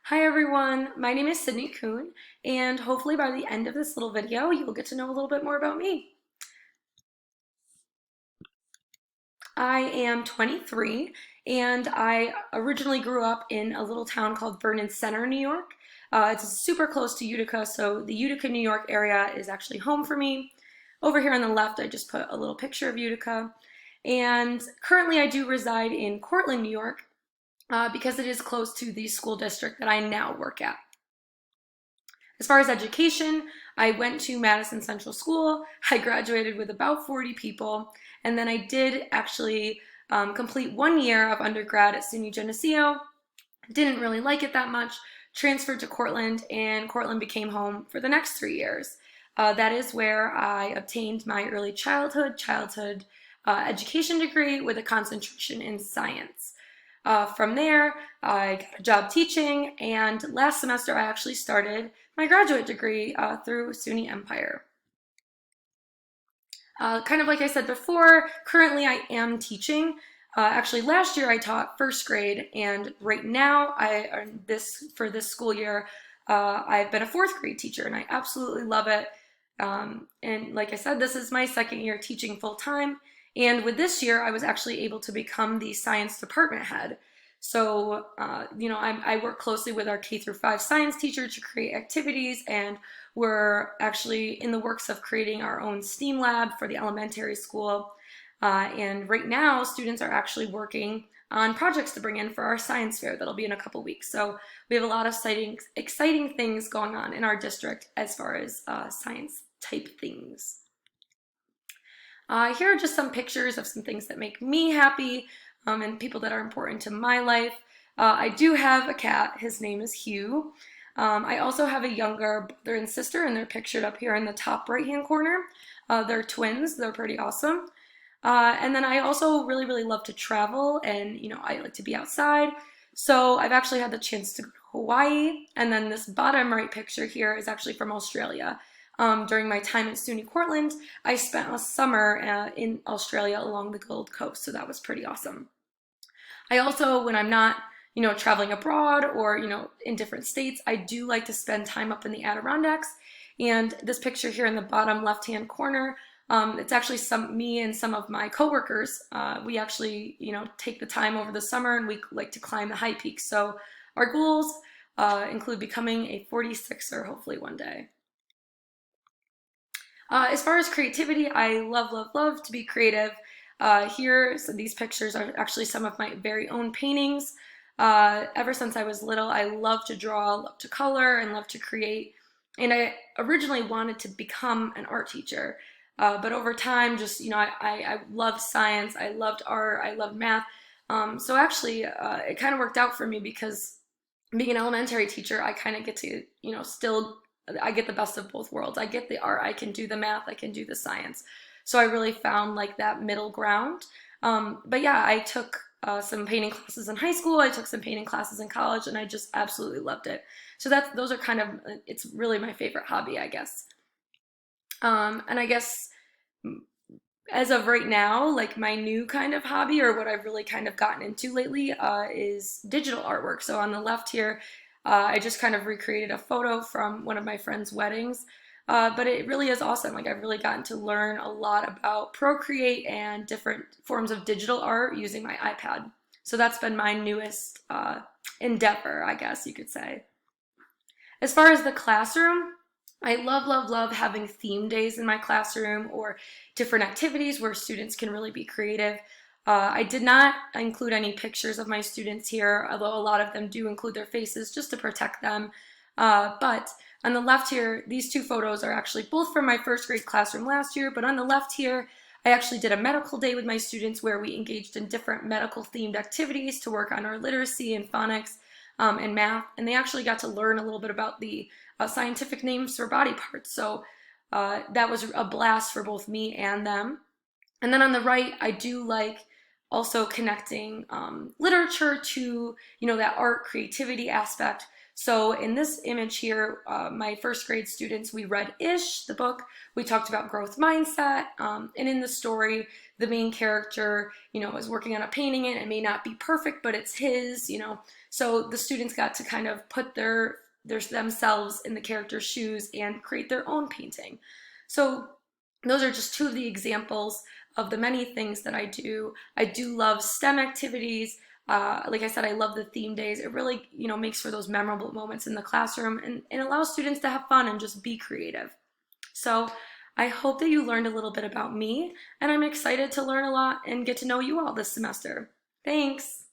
Hi everyone, my name is Sydney Kuhn, and hopefully by the end of this little video, you'll get to know a little bit more about me. I am 23, and I originally grew up in a little town called Vernon Center, New York. It's super close to Utica, so the Utica, New York area is actually home for me. Over here on the left, I just put a little picture of Utica. And currently I do reside in Cortland, New York, because it is close to the school district that I now work at. As far as education, I went to Madison Central School. I graduated with about 40 people, and then I did actually complete 1 year of undergrad at SUNY Geneseo. Didn't really like it that much, transferred to Cortland, and Cortland became home for the next 3 years. That is where I obtained my early childhood education degree with a concentration in science. From there, I got a job teaching, and last semester I actually started my graduate degree through SUNY Empire. Kind of like I said before, currently I am teaching. Actually, last year I taught first grade, and right now, for this school year, I've been a fourth grade teacher, and I absolutely love it. And like I said, this is my second year teaching full time. And with this year, I was actually able to become the science department head. So, I work closely with our K through 5 science teacher to create activities, and we're actually in the works of creating our own STEAM lab for the elementary school. And right now, students are actually working on projects to bring in for our science fair that'll be in a couple weeks. So we have a lot of exciting things going on in our district as far as science type things. Here are just some pictures of some things that make me happy and people that are important to my life. I do have a cat. His name is Hugh. I also have a younger brother and sister, and they're pictured up here in the top right-hand corner. They're twins. They're pretty awesome. And then I also really love to travel, and I like to be outside. So I've actually had the chance to go to Hawaii, and then this bottom right picture here is actually from Australia. During my time at SUNY Cortland, I spent a summer in Australia along the Gold Coast, so that was pretty awesome. I also, when I'm not, traveling abroad or, in different states, I do like to spend time up in the Adirondacks. And this picture here in the bottom left-hand corner, it's actually me and some of my coworkers. We actually, take the time over the summer and we like to climb the high peaks. So our goals include becoming a 46er hopefully one day. As far as creativity, I love to be creative. So these pictures are actually some of my very own paintings. Ever since I was little, I love to draw, love to color, and love to create. And I originally wanted to become an art teacher. But over time, just, I loved science, I loved art, I loved math. So actually, it kind of worked out for me because being an elementary teacher, I kind of get to, still I get the best of both worlds. I get the art, I can do the math, I can do the science. So I really found like that middle ground. But yeah, I took some painting classes in high school, I took some painting classes in college, and I just absolutely loved it. So those are kind of, it's really my favorite hobby, I guess. And I guess as of right now, like my new kind of hobby or what I've really kind of gotten into lately is digital artwork. So on the left here, I just kind of recreated a photo from one of my friend's weddings. But it really is awesome. Like I've really gotten to learn a lot about Procreate and different forms of digital art using my iPad. So that's been my newest endeavor, I guess you could say. As far as the classroom, I love having theme days in my classroom or different activities where students can really be creative. I did not include any pictures of my students here, although a lot of them do include their faces just to protect them. But on the left here, these two photos are actually both from my first grade classroom last year, but on the left here, I actually did a medical day with my students where we engaged in different medical themed activities to work on our literacy and phonics and math, and they actually got to learn a little bit about the scientific names for body parts. So that was a blast for both me and them. And then on the right, I do like also connecting literature to, that art creativity aspect. So in this image here, my first grade students, we read Ish, the book. We talked about growth mindset. And in the story, the main character, is working on a painting and it may not be perfect, but it's his. So the students got to kind of put themselves in the character's shoes and create their own painting. So those are just two of the examples of the many things that I do. I do love STEM activities. Like I said, I love the theme days. It really, makes for those memorable moments in the classroom and allows students to have fun and just be creative. So I hope that you learned a little bit about me, and I'm excited to learn a lot and get to know you all this semester. Thanks.